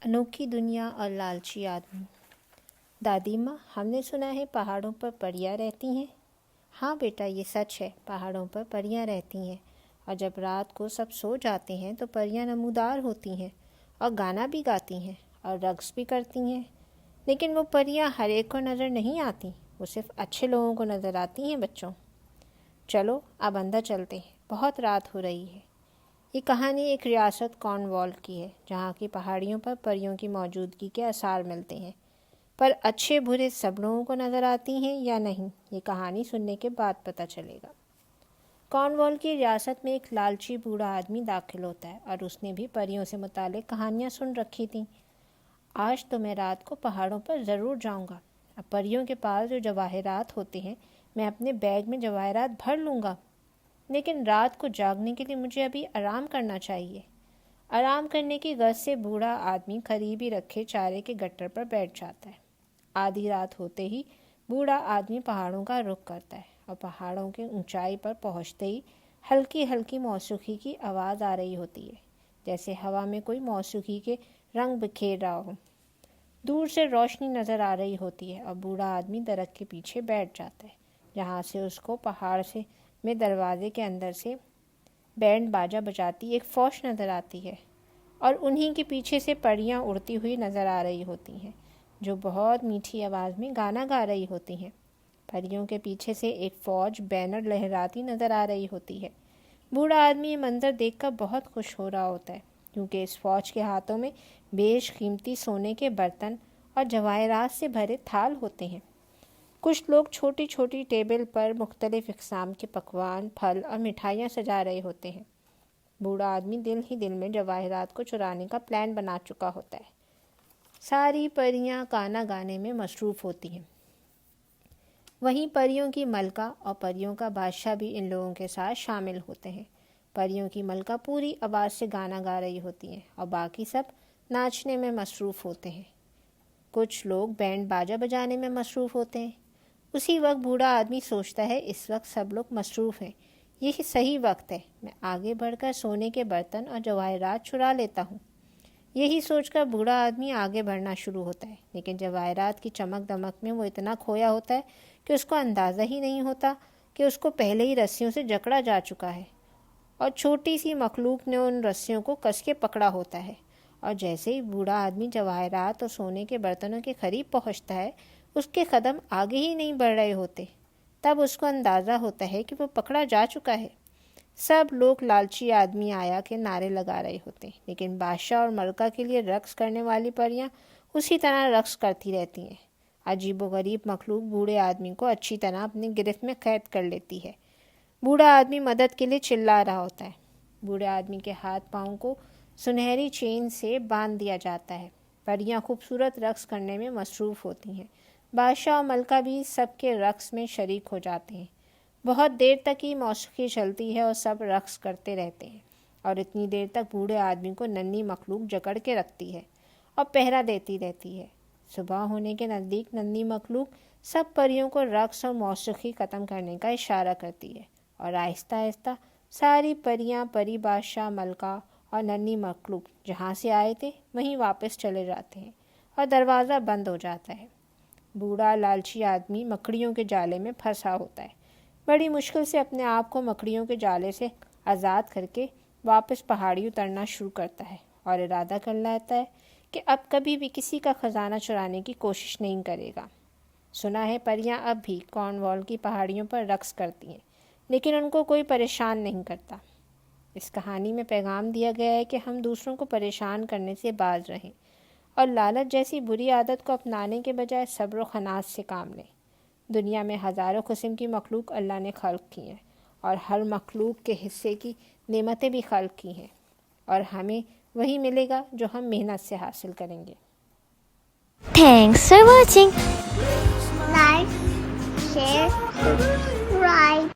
انوکھی دنیا اور لالچی آدمی۔ دادی ماں، ہم نے سنا ہے پہاڑوں پر پریاں رہتی ہیں۔ ہاں بیٹا، یہ سچ ہے، پہاڑوں پر پریاں رہتی ہیں، اور جب رات کو سب سو جاتے ہیں تو پریاں نمودار ہوتی ہیں اور گانا بھی گاتی ہیں اور رقص بھی کرتی ہیں۔ لیکن وہ پریاں ہر ایک کو نظر نہیں آتی، وہ صرف اچھے لوگوں کو نظر آتی ہیں۔ بچوں، چلو اب اندر چلتے ہیں، بہت رات ہو رہی ہے۔ یہ کہانی ایک ریاست کارنوال کی ہے، جہاں کی پہاڑیوں پر پریوں کی موجودگی کے آثار ملتے ہیں۔ پر اچھے برے سب لوگوں کو نظر آتی ہیں یا نہیں، یہ کہانی سننے کے بعد پتہ چلے گا۔ کارنوال کی ریاست میں ایک لالچی بوڑھا آدمی داخل ہوتا ہے، اور اس نے بھی پریوں سے متعلق کہانیاں سن رکھی تھیں۔ آج تو میں رات کو پہاڑوں پر ضرور جاؤں گا۔ اب پریوں کے پاس جو جواہرات ہوتے ہیں، میں اپنے بیگ میں جواہرات بھر لوں گا۔ لیکن رات کو جاگنے کے لیے مجھے ابھی آرام کرنا چاہیے۔ آرام کرنے کی غرض سے بوڑھا آدمی قریب ہی رکھے چارے کے گٹر پر بیٹھ جاتا ہے۔ آدھی رات ہوتے ہی بوڑھا آدمی پہاڑوں کا رخ کرتا ہے، اور پہاڑوں کے اونچائی پر پہنچتے ہی ہلکی ہلکی موسیقی کی آواز آ رہی ہوتی ہے، جیسے ہوا میں کوئی موسیقی کے رنگ بکھیر رہا ہو۔ دور سے روشنی نظر آ رہی ہوتی ہے، اور بوڑھا آدمی درخت کے پیچھے بیٹھ جاتا ہے، جہاں سے اس کو پہاڑ میں دروازے کے اندر سے بینڈ باجا بجاتی ایک فوج نظر آتی ہے، اور انہی کے پیچھے سے پریاں اڑتی ہوئی نظر آ رہی ہوتی ہیں، جو بہت میٹھی آواز میں گانا گا رہی ہوتی ہیں۔ پریوں کے پیچھے سے ایک فوج بینر لہراتی نظر آ رہی ہوتی ہے۔ بوڑھا آدمی یہ منظر دیکھ کر بہت خوش ہو رہا ہوتا ہے، کیونکہ اس فوج کے ہاتھوں میں بیش قیمتی سونے کے برتن اور جواہرات سے بھرے تھال ہوتے ہیں۔ کچھ لوگ چھوٹی چھوٹی ٹیبل پر مختلف اقسام کے پکوان، پھل اور مٹھائیاں سجا رہے ہوتے ہیں۔ بوڑھا آدمی دل ہی دل میں جواہرات کو چرانے کا پلان بنا چکا ہوتا ہے۔ ساری پریاں گانا گانے میں مصروف ہوتی ہیں۔ وہیں پریوں کی ملکہ اور پریوں کا بادشاہ بھی ان لوگوں کے ساتھ شامل ہوتے ہیں۔ پریوں کی ملکہ پوری آواز سے گانا گا رہی ہوتی ہیں، اور باقی سب ناچنے میں مصروف ہوتے ہیں۔ کچھ لوگ بینڈ باجا بجانے میں مصروف ہوتے ہیں۔ اسی وقت بوڑھا آدمی سوچتا ہے، اس وقت سب لوگ مصروف ہیں، یہی صحیح وقت ہے، میں آگے بڑھ کر سونے کے برتن اور جواہرات چرا لیتا ہوں۔ یہی سوچ کر بوڑھا آدمی آگے بڑھنا شروع ہوتا ہے، لیکن جواہرات کی چمک دمک میں وہ اتنا کھویا ہوتا ہے کہ اس کو اندازہ ہی نہیں ہوتا کہ اس کو پہلے ہی رسیوں سے جکڑا جا چکا ہے، اور چھوٹی سی مخلوق نے ان رسیوں کو کس کے پکڑا ہوتا ہے۔ اور جیسے ہی بوڑھا آدمی جواہرات اور سونے کے برتنوں کے قریب پہنچتا ہے، اس کے قدم آگے ہی نہیں بڑھ رہے ہوتے۔ تب اس کو اندازہ ہوتا ہے کہ وہ پکڑا جا چکا ہے۔ سب لوگ لالچی آدمی آیا کے نعرے لگا رہے ہوتے ہیں، لیکن بادشاہ اور ملکہ کے لیے رقص کرنے والی پریاں اسی طرح رقص کرتی رہتی ہیں۔ عجیب و غریب مخلوق بوڑھے آدمی کو اچھی طرح اپنی گرفت میں قید کر لیتی ہے۔ بوڑھا آدمی مدد کے لیے چلا رہا ہوتا ہے۔ بوڑھے آدمی کے ہاتھ پاؤں کو سنہری چین سے باندھ دیا جاتا ہے۔ پریاں خوبصورت رقص کرنے میں مصروف ہوتی ہیں۔ بادشاہ اور ملکہ بھی سب کے رقص میں شریک ہو جاتے ہیں۔ بہت دیر تک ہی موسیقی چلتی ہے اور سب رقص کرتے رہتے ہیں، اور اتنی دیر تک بوڑھے آدمی کو ننھی مخلوق جکڑ کے رکھتی ہے اور پہرا دیتی رہتی ہے۔ صبح ہونے کے نزدیک ننھی مخلوق سب پریوں کو رقص اور موسیقی ختم کرنے کا اشارہ کرتی ہے، اور آہستہ آہستہ ساری پریاں، پری بادشاہ، ملکہ اور ننھی مخلوق جہاں سے آئے تھے وہیں واپس چلے جاتے ہیں، اور دروازہ بند ہو جاتا ہے۔ بوڑھا لالچی آدمی مکڑیوں کے جالے میں پھنسا ہوتا ہے۔ بڑی مشکل سے اپنے آپ کو مکڑیوں کے جالے سے آزاد کر کے واپس پہاڑی اترنا شروع کرتا ہے، اور ارادہ کر لیتا ہے کہ اب کبھی بھی کسی کا خزانہ چرانے کی کوشش نہیں کرے گا۔ سنا ہے پریاں اب بھی کارنوال کی پہاڑیوں پر رقص کرتی ہیں، لیکن ان کو کوئی پریشان نہیں کرتا۔ اس کہانی میں پیغام دیا گیا ہے کہ ہم دوسروں کو پریشان کرنے سے باز رہیں، اور لالچ جیسی بری عادت کو اپنانے کے بجائے صبر و قناعت سے کام لیں۔ دنیا میں ہزاروں قسم کی مخلوق اللہ نے خلق کی ہیں، اور ہر مخلوق کے حصے کی نعمتیں بھی خلق کی ہیں، اور ہمیں وہی ملے گا جو ہم محنت سے حاصل کریں گے۔ Thanks for watching. Like, share, subscribe.